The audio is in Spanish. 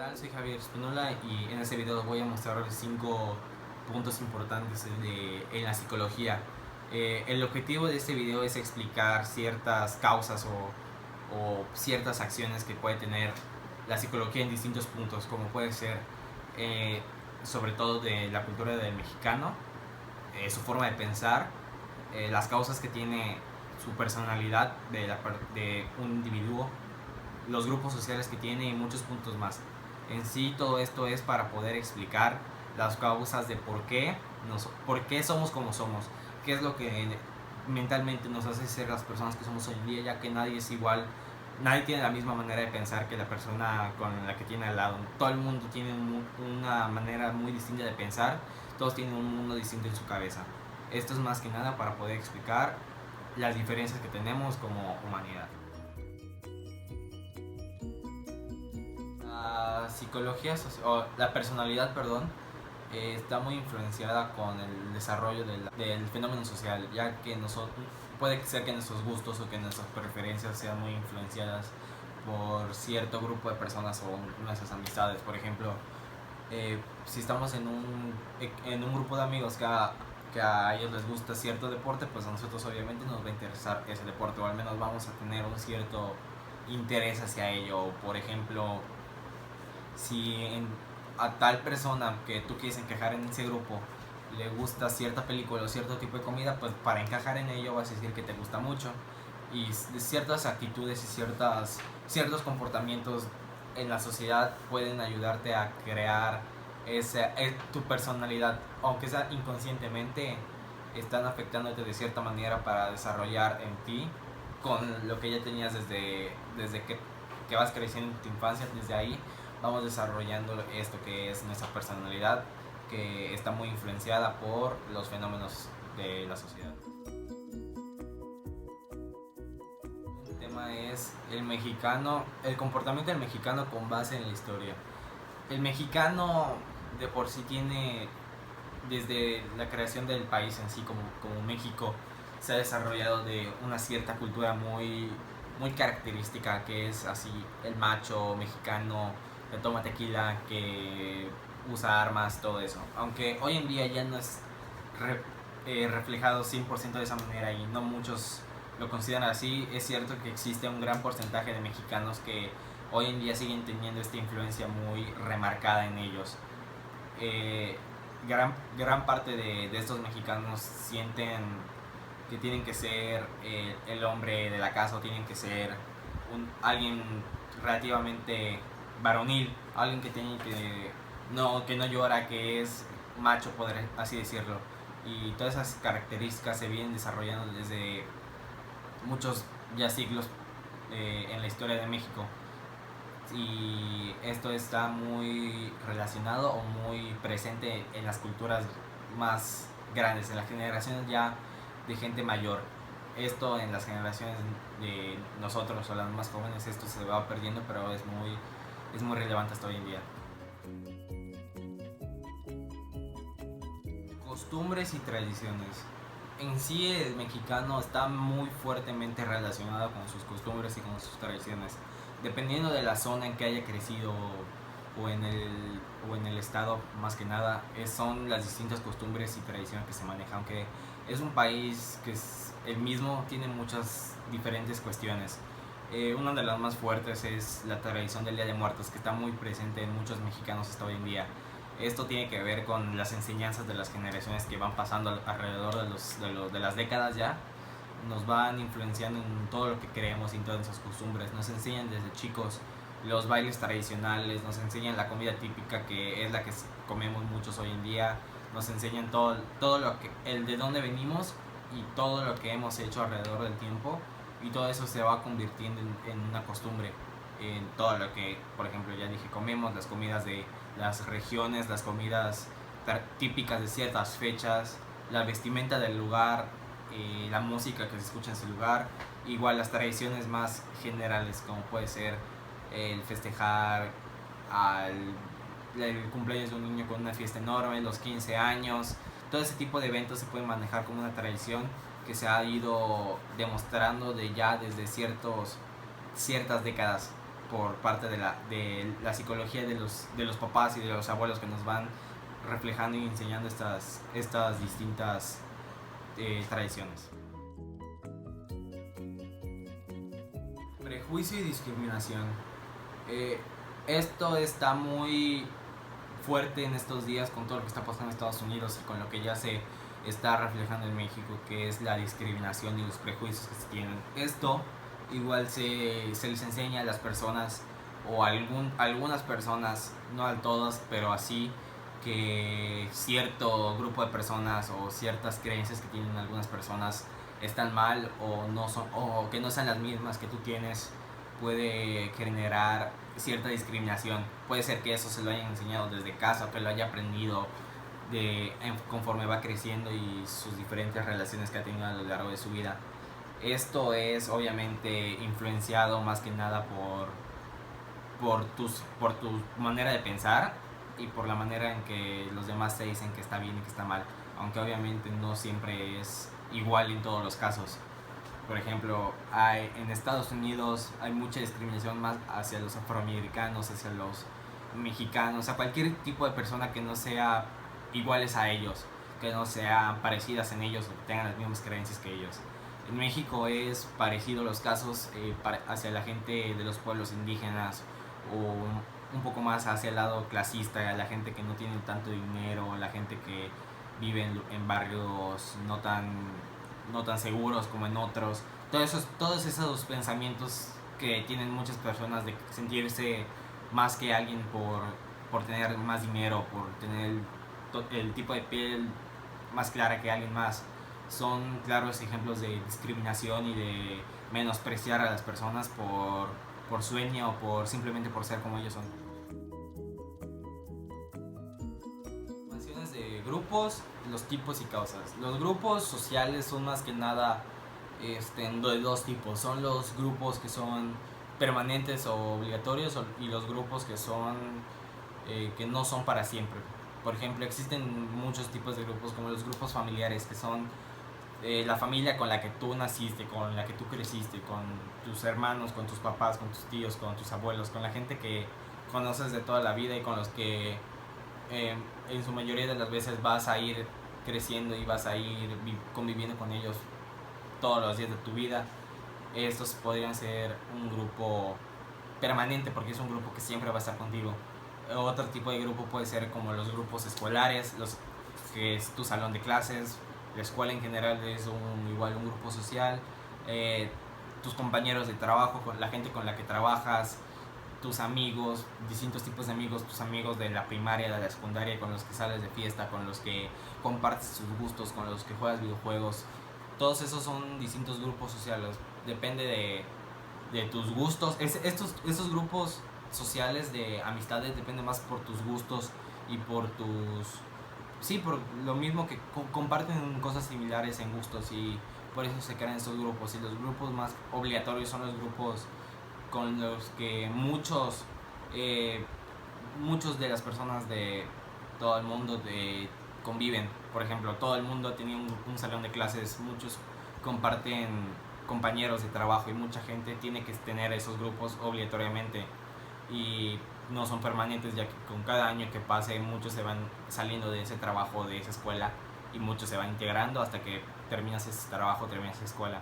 Tal? Soy Javier Espinola y en este video voy a mostrarles 5 puntos importantes en la psicología. El objetivo de este video es explicar ciertas causas o ciertas acciones que puede tener la psicología en distintos puntos, como puede ser eh, sobre todo de la cultura del mexicano, su forma de pensar, las causas que tiene su personalidad de un individuo, los grupos sociales que tiene y muchos puntos más. En sí, todo esto es para poder explicar las causas de por qué somos como somos, qué es lo que mentalmente nos hace ser las personas que somos hoy en día, ya que nadie es igual, nadie tiene la misma manera de pensar que la persona con la que tiene al lado. Todo el mundo tiene una manera muy distinta de pensar, todos tienen un mundo distinto en su cabeza. Esto es más que nada para poder explicar las diferencias que tenemos como humanidad. La psicología, o la personalidad, perdón, está muy influenciada con el desarrollo del fenómeno social, ya que puede ser que nuestros gustos o que nuestras preferencias sean muy influenciadas por cierto grupo de personas o nuestras amistades. Por ejemplo, si estamos en un grupo de amigos que a ellos les gusta cierto deporte, pues a nosotros obviamente nos va a interesar ese deporte, o al menos vamos a tener un cierto interés hacia ello. Por ejemplo, si a tal persona que tú quieres encajar en ese grupo le gusta cierta película o cierto tipo de comida, pues para encajar en ello vas a decir que te gusta mucho. Y ciertas actitudes y ciertos comportamientos en la sociedad pueden ayudarte a crear tu personalidad, aunque sea inconscientemente, están afectándote de cierta manera para desarrollar en ti con lo que ya tenías desde que vas creciendo en tu infancia. Desde ahí vamos desarrollando esto que es nuestra personalidad, que está muy influenciada por los fenómenos de la sociedad. El tema es el comportamiento del mexicano con base en la historia. El mexicano de por sí tiene, desde la creación del país en sí, como México, se ha desarrollado de una cierta cultura muy característica, que es así: el macho mexicano que toma tequila, que usa armas, todo eso. Aunque hoy en día ya no es reflejado 100% de esa manera y no muchos lo consideran así, es cierto que existe un gran porcentaje de mexicanos que hoy en día siguen teniendo esta influencia muy remarcada en ellos. Gran parte de estos mexicanos sienten que tienen que ser el hombre de la casa, o tienen que ser alguien relativamente varonil, alguien que no llora, que es macho, poder así decirlo. Y todas esas características se vienen desarrollando desde muchos ya siglos en la historia de México. Y esto está muy relacionado o muy presente en las culturas más grandes, en las generaciones ya de gente mayor. Esto en las generaciones de nosotros o las más jóvenes, esto se va perdiendo, pero es muy relevante hasta hoy en día. Costumbres y tradiciones. En sí, el mexicano está muy fuertemente relacionado con sus costumbres y con sus tradiciones. Dependiendo de la zona en que haya crecido o en el estado, más que nada, son las distintas costumbres y tradiciones que se manejan. Aunque es un país que es el mismo, tiene muchas diferentes cuestiones. Una de las más fuertes es la tradición del Día de Muertos, que está muy presente en muchos mexicanos hasta hoy en día. Esto tiene que ver con las enseñanzas de las generaciones que van pasando alrededor de las décadas ya. Nos van influenciando en todo lo que creemos y en todas esas costumbres. Nos enseñan desde chicos los bailes tradicionales, nos enseñan la comida típica, que es la que comemos muchos hoy en día. Nos enseñan todo el de dónde venimos y todo lo que hemos hecho alrededor del tiempo, y todo eso se va convirtiendo en una costumbre en todo lo que, por ejemplo, ya dije, comemos, las comidas de las regiones, las comidas típicas de ciertas fechas, la vestimenta del lugar, la música que se escucha en ese lugar, igual las tradiciones más generales, como puede ser el festejar el cumpleaños de un niño con una fiesta enorme, los 15 años. Todo ese tipo de eventos se pueden manejar como una tradición que se ha ido demostrando desde ciertas décadas, por parte de la psicología de los papás y de los abuelos que nos van reflejando y enseñando estas distintas tradiciones. Prejuicio y discriminación. Esto está muy fuerte en estos días con todo lo que está pasando en Estados Unidos y con lo que ya se está reflejando en México, que es la discriminación y los prejuicios que se tienen. Esto igual se les enseña a las personas o a algunas personas, no a todas, pero así, que cierto grupo de personas o ciertas creencias que tienen algunas personas están mal o no son, o que no sean las mismas que tú tienes, puede generar cierta discriminación. Puede ser que eso se lo hayan enseñado desde casa o que lo haya aprendido conforme va creciendo y sus diferentes relaciones que ha tenido a lo largo de su vida. Esto es obviamente influenciado más que nada por tu manera de pensar y por la manera en que los demás te dicen que está bien y que está mal, aunque obviamente no siempre es igual en todos los casos. Por ejemplo, en Estados Unidos hay mucha discriminación más hacia los afroamericanos, hacia los mexicanos, a cualquier tipo de persona que no sea iguales a ellos, que no sean parecidas en ellos o que tengan las mismas creencias que ellos. En México es parecido los casos hacia la gente de los pueblos indígenas o un poco más hacia el lado clasista, la gente que no tiene tanto dinero, la gente que vive en barrios no tan seguros como en otros. Todos esos pensamientos que tienen muchas personas de sentirse más que alguien por tener más dinero, por tener el tipo de piel más clara que alguien más, son claros ejemplos de discriminación y de menospreciar a las personas por su etnia o simplemente por ser como ellos son. Formaciones de grupos, los tipos y causas. Los grupos sociales son más que nada de dos tipos. Son los grupos que son permanentes o obligatorios y los grupos que no son para siempre. Por ejemplo, existen muchos tipos de grupos, como los grupos familiares, que son la familia con la que tú naciste, con la que tú creciste, con tus hermanos, con tus papás, con tus tíos, con tus abuelos, con la gente que conoces de toda la vida y con los que en su mayoría de las veces vas a ir creciendo y vas a ir conviviendo con ellos todos los días de tu vida. Estos podrían ser un grupo permanente porque es un grupo que siempre va a estar contigo. Otro tipo de grupo puede ser como los grupos escolares, que es tu salón de clases. La escuela en general es igual un grupo social. Tus compañeros de trabajo, la gente con la que trabajas, tus amigos, distintos tipos de amigos, tus amigos de la primaria, de la secundaria, con los que sales de fiesta, con los que compartes tus gustos, con los que juegas videojuegos. Todos esos son distintos grupos sociales. Depende de tus gustos. Estos grupos sociales de amistades dependen más por tus gustos y por lo mismo que comparten cosas similares en gustos, y por eso se crean estos grupos. Y los grupos más obligatorios son los grupos con los que muchos de las personas de todo el mundo conviven. Por ejemplo, todo el mundo tiene un salón de clases, muchos comparten compañeros de trabajo y mucha gente tiene que tener esos grupos obligatoriamente y no son permanentes, ya que con cada año que pase muchos se van saliendo de ese trabajo, de esa escuela, y muchos se van integrando hasta que terminas ese trabajo, terminas esa escuela.